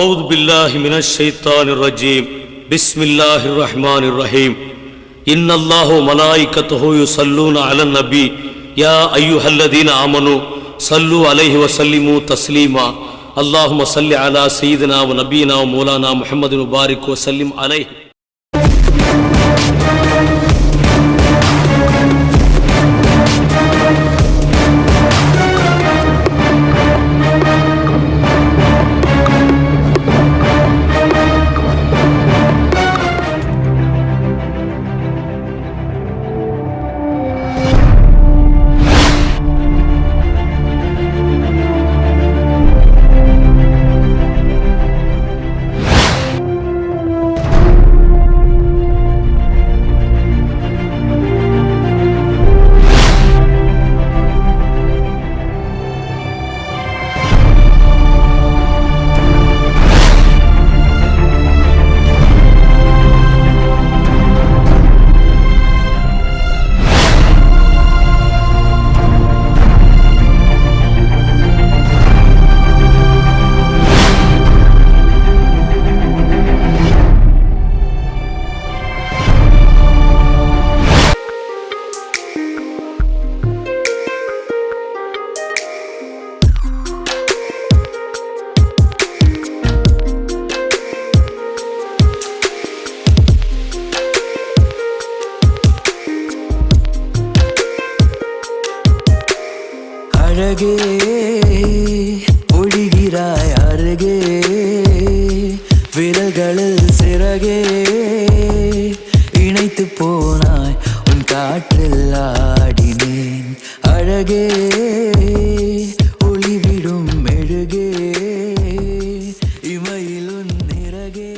أعوذ بالله من الشيطان الرجيم بسم الله الرحمن الرحيم إن الله وملائكته يصلون على النبي يا أيها الذين آمنوا صلوا عليه وسلموا تسليما اللهم صل على سيدنا ونبينا ومولانا محمد وبارك وسلم عليه. அழகே ஒழிகிறாய் அருகே விரல்களில் சிறகே இணைத்து போனாய் உன் காற்றில் ஆடினேன் அழகே ஒளிவிடும் மெழுகே இமையில் உன் நிறகே.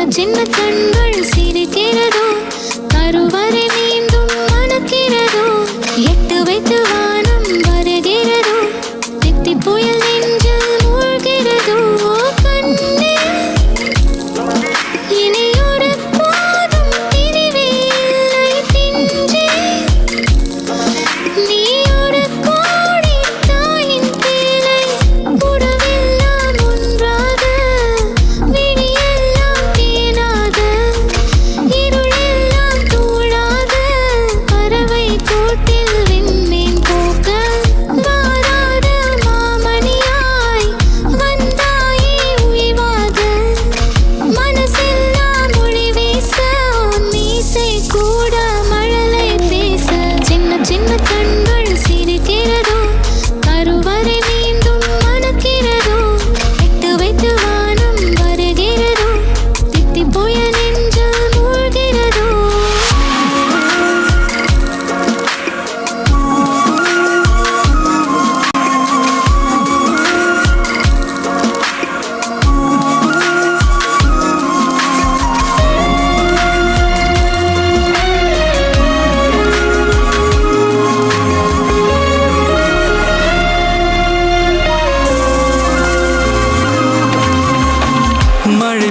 சின்ன கண்கள் சிரிக்கிறதோ கருவறை மீண்டும் மணக்கிறதோ எட்டு வைத்து வானம் வருகிறதோ தித்தி புயல் நெஞ்சில் மூழ்கிறதோ கண்ணே இனி ஒரு போதும் பிரிவே இல்லை தின்றே நீ ஒரு கோடி தாயின் பிள்ளை உறவெல்லாம் ஒன்றாக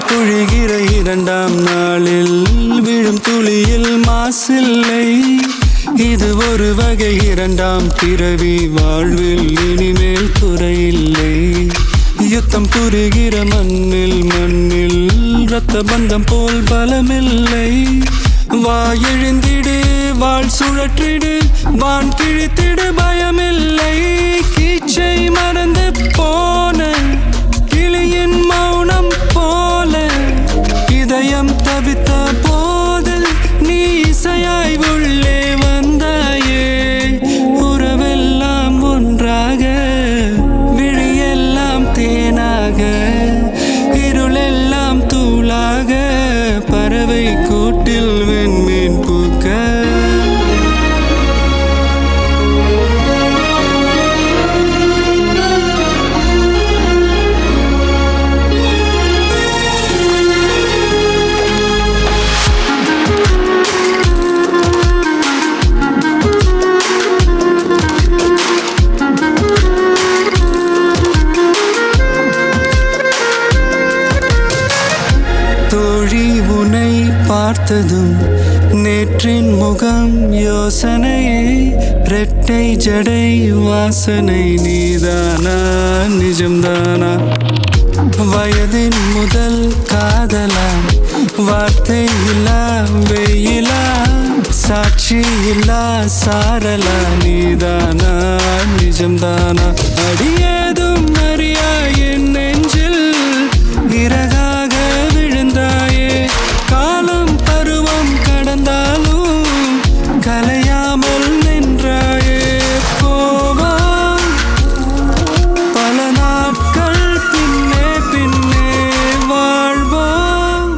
பொழிகிற இரண்டாம் நாளில் விழும் துளியில் மாசில்லை இது ஒரு வகை இரண்டாம் பிறவி வாழ்வில் இனிமேல் குறையில்லை யுத்தம் புரிகிற மண்ணில் இரத்த பந்தம் போல் பலமில்லை வா எழுந்திடு வாழ் சுழற்றிடு வான் கிழித்திடு பயமில்லை கீச்சை மறந்து போன கிளியின் மௌனம் போல இதயம் தவித்த போது நீ இசையாய் உள்ளே வந்தாயே உறவெல்லாம் ஒன்றாக விழியெல்லாம் தேனாக இருளெல்லாம் தூளாக பறவை கூட்டில் வெண்மீன் பூக்க பார்த்ததும் நேற்றின் முகம் யோசனையே ரெட்டை ஜடை வாசனை நீதானா நிஜம்தானா வயதின் முதல் காதலா வார்த்தை இல்லா வெயிலா சாட்சி இல்லா சாரலா நீதானா நிஜம்தானா அடியேதும் அறியா என் நெஞ்சில் இறகாக விழுந்தாயே காலம் பருவம் கடந்தாலும் கலையாமல் நின்றாயே போவா பல நாட்கள் பின்னே பின்னே வாழ்வோம்.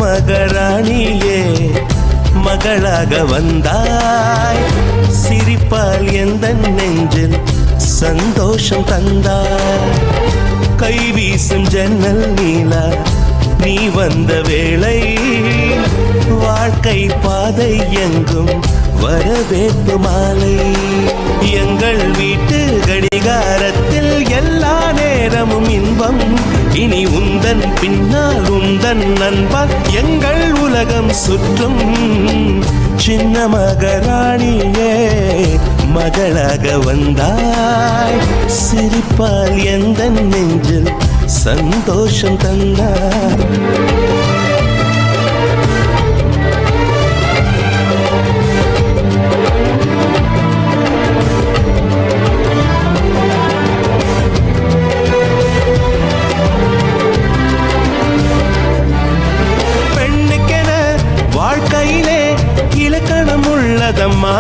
மகராணியே மகளாக வந்தாய் சிரிப்பால் எந்த நெஞ்சில் சந்தோஷம் தந்தாய் கைவீசும் ஜன்னல் நீலா நீ வந்த வேளை வாழ்க்கை பாதை எங்கும் வரவேற்பு மாலை. எங்கள் வீட்டு கடிகாரத்தில் எல்லா நேரமும் இன்பம். இனி உந்தன் பின்னால் உந்தன் நண்பன் எங்கள் உலகம் சுற்றும். சின்ன மகராணியே மகளாக வந்தாய், சிரிப்பால் எந்த நெஞ்சில் சந்தோஷம் தந்தாய். பெண்ணுக்கென வாழ்க்கையிலே இலக்கணம் உள்ளதம்மா.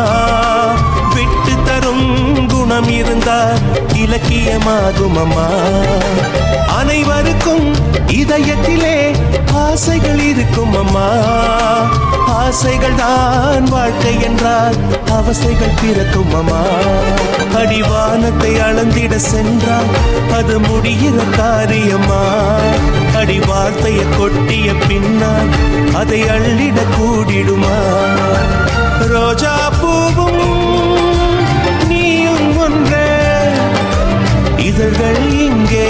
விட்டு தரும் குணம் இருந்தால் இலக்கியமாகும் அம்மா. அனைவருக்கும் இதயத்திலே ஆசைகள் இருக்கும் அம்மா. ஆசைகள் தான் வாழ்க்கை என்றால் அவசைகள் பிறக்கும் அம்மா. அடிவானத்தை அளந்திட சென்றால் அது முடிகிற காரியமா. அடி வார்த்தையை கொட்டிய பின்னால் அதை அள்ளிட கூடிடுமா. ரோஜா பூவும் நீயும் ஒன்றே, இதழ்கள் இங்கே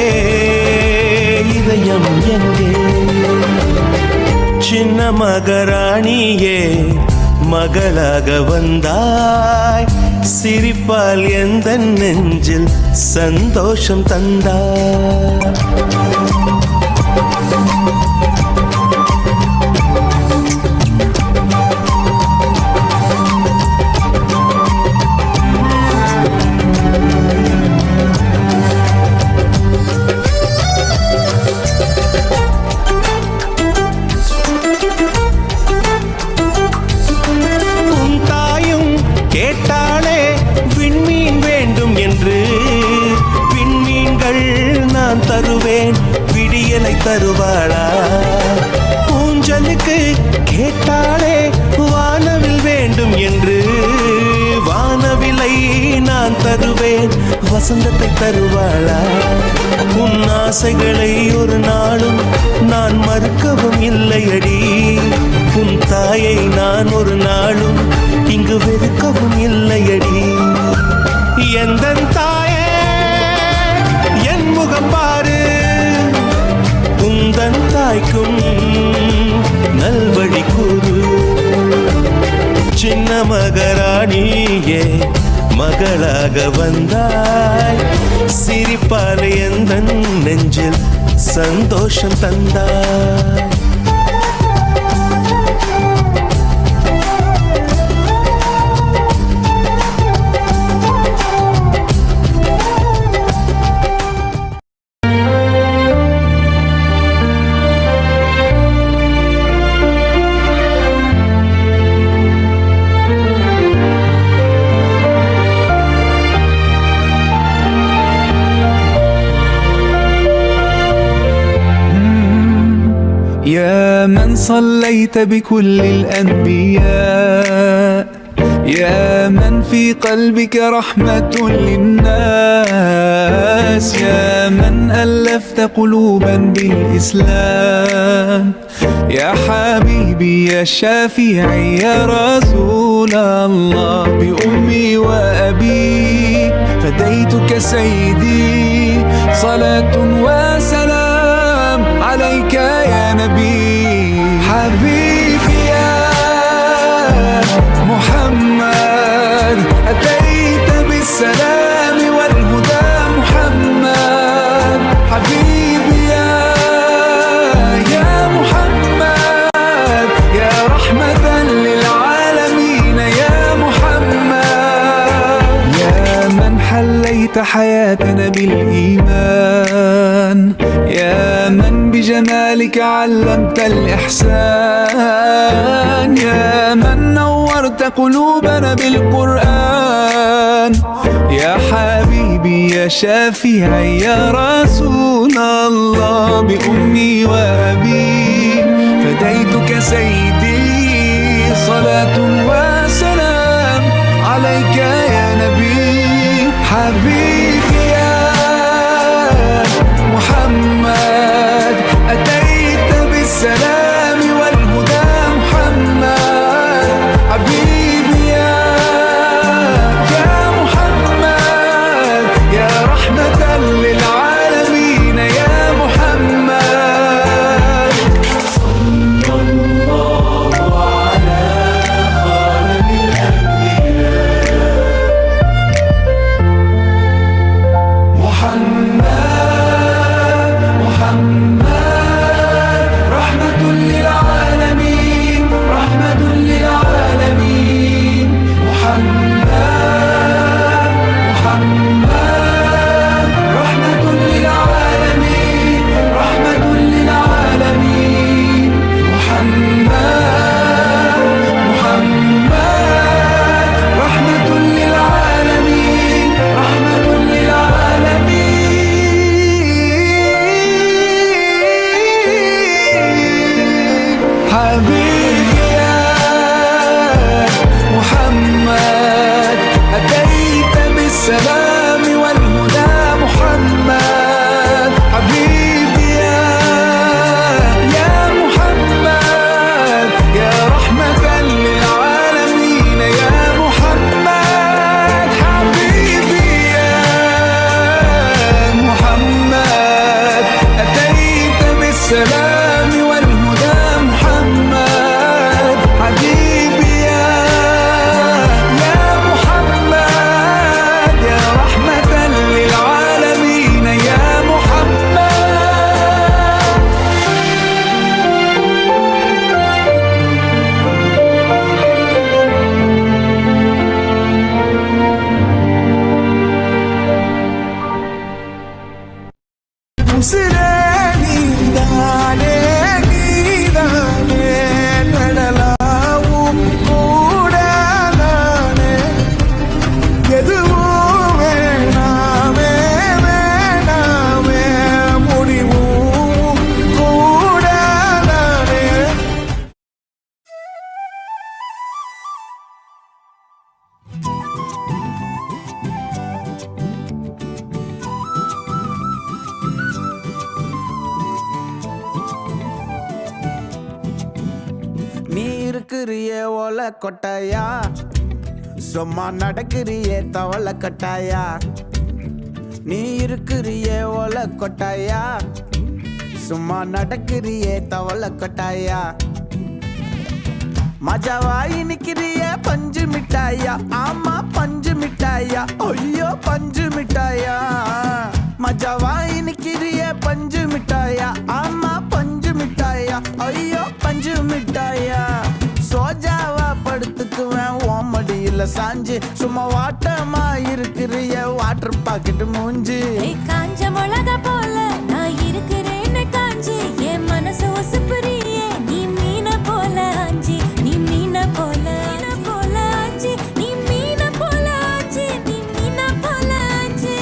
இதயம் எங்கே. சின்ன மகராணியே மகளாக வந்தாய், சிரிப்பால் எந்த நெஞ்சில் சந்தோஷம் தந்தாய். கேட்டாளே விண்மீன் வேண்டும் என்று, விண்மீன்கள் நான் தருவேன், விடியலை தருவாளா. ஊஞ்சலுக்கு கேட்டாளே வானவில் வேண்டும் என்று, வானவிலை நான் தருவேன், வசந்தத்தை தருவாளா. உன் ஆசைகளை ஒரு நாளும் நான் மறுக்கவும் இல்லையடி. உன் தாயை நான் ஒரு நாளும் இங்கு வெறுக்கவும் இல்லையடி. எந்தன் தாயே என் முகம் பாரு, உந்தன் தாய்க்கும் நல்வழி கூறு. சின்ன மகராணியே மகளாக வந்தாய், சிரிப்பால் எந்த நெஞ்சில் சந்தோஷம் தந்தாய். يا من صليت بكل الأنبياء، يا من في قلبك رحمة للناس، يا من ألفت قلوبا بالإسلام، يا حبيبي يا شافعي يا رسول الله. بأمي وأبي فديتك سيدي، صلاة وسلام عليك يا نبي. حبيبي يا محمد أتيت بالسلام والهدى محمد. حبيبي يا محمد يا رحمة للعالمين يا محمد. يا من حليت حياتنا بالإيمان، يا من بجمالك علمت الإحسان، يا من نورت قلوبنا بالقرآن. يا حبيبي يا شافعي يا رسول الله. بأمي وأبي فديتك سيدي، صلاة وسلام عليك يا نبي. حبيبي يا محمد أتيت بالسلام والهدى محمد. இருக்கிறியே ஓலை கொட்டாயா, சும்மா நடக்கிறியே தவளை கட்டாயா. நீ இருக்கிறியே ஓலை கொட்டாயா, சும்மா நடக்கிறியே தவளை கொட்டாயா. மஜாவாய் நிக்கிறிய பஞ்சு மிட்டாயா, ஆமா பஞ்சு மிட்டாயா, ஐயோ பஞ்சு மிட்டாயா. மஜாவாய் நிக்கிறிய பஞ்சு மிட்டாயா, ஆமா பஞ்சு மிட்டாயா, ஐயோ பஞ்சு மிட்டாயா. சோஜாவா படுத்துக்குவேன் ஓமடியில சாஞ்சு, சும்மா வாட்டமா இருக்கிறிய வாட்டர் பாக்கெட் மூஞ்சி. காஞ்ச மிளகா போல நான் இருக்கிறேன்னு காஞ்சி, என் மனசு ஒசுப்புறியே நீ மீன போல ஆஞ்சி, நீ மீன போல போல ஆஞ்சி, நீ மீன போல ஆஞ்சி, நீ மீன போல ஆஞ்சி.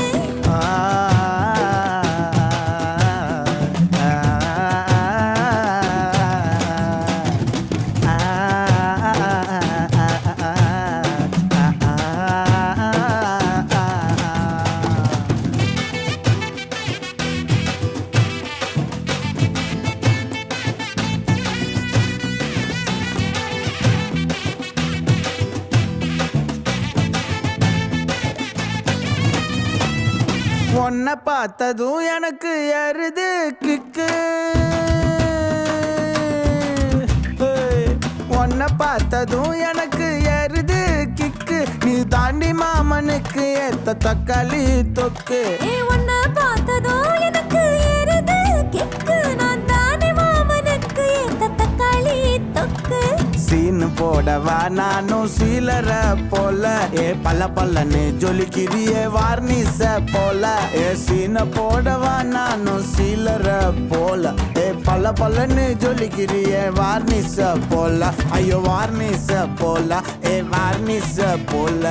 உன்னை பார்த்ததும் எனக்கு ஏறுது கிக்கு, உன்னை பார்த்ததும் எனக்கு ஏறுது கிக்கு. நீ தாண்டி மாமனுக்கு ஏத்த தக்காளி தொக்கு. உன்னை பார்த்ததும் எனக்கு ஏறுது கிக்கு, நான் தானே மாமனுக்கு ஏத்த தக்காளி தொக்கு. சீனு போடவா நானும் சீலர போல, ஏ பல்ல பல்லன்னு ஜொலிக்கிறியே வார்னிச போல. ஏ சீன போடவா நானும் சீலர போல, ஏ பல்ல பல்லன்னு ஜொலிக்கிறியே வார்னிச போல. ஐயோ வார்னிச போல, ஏ வார்னிச போல.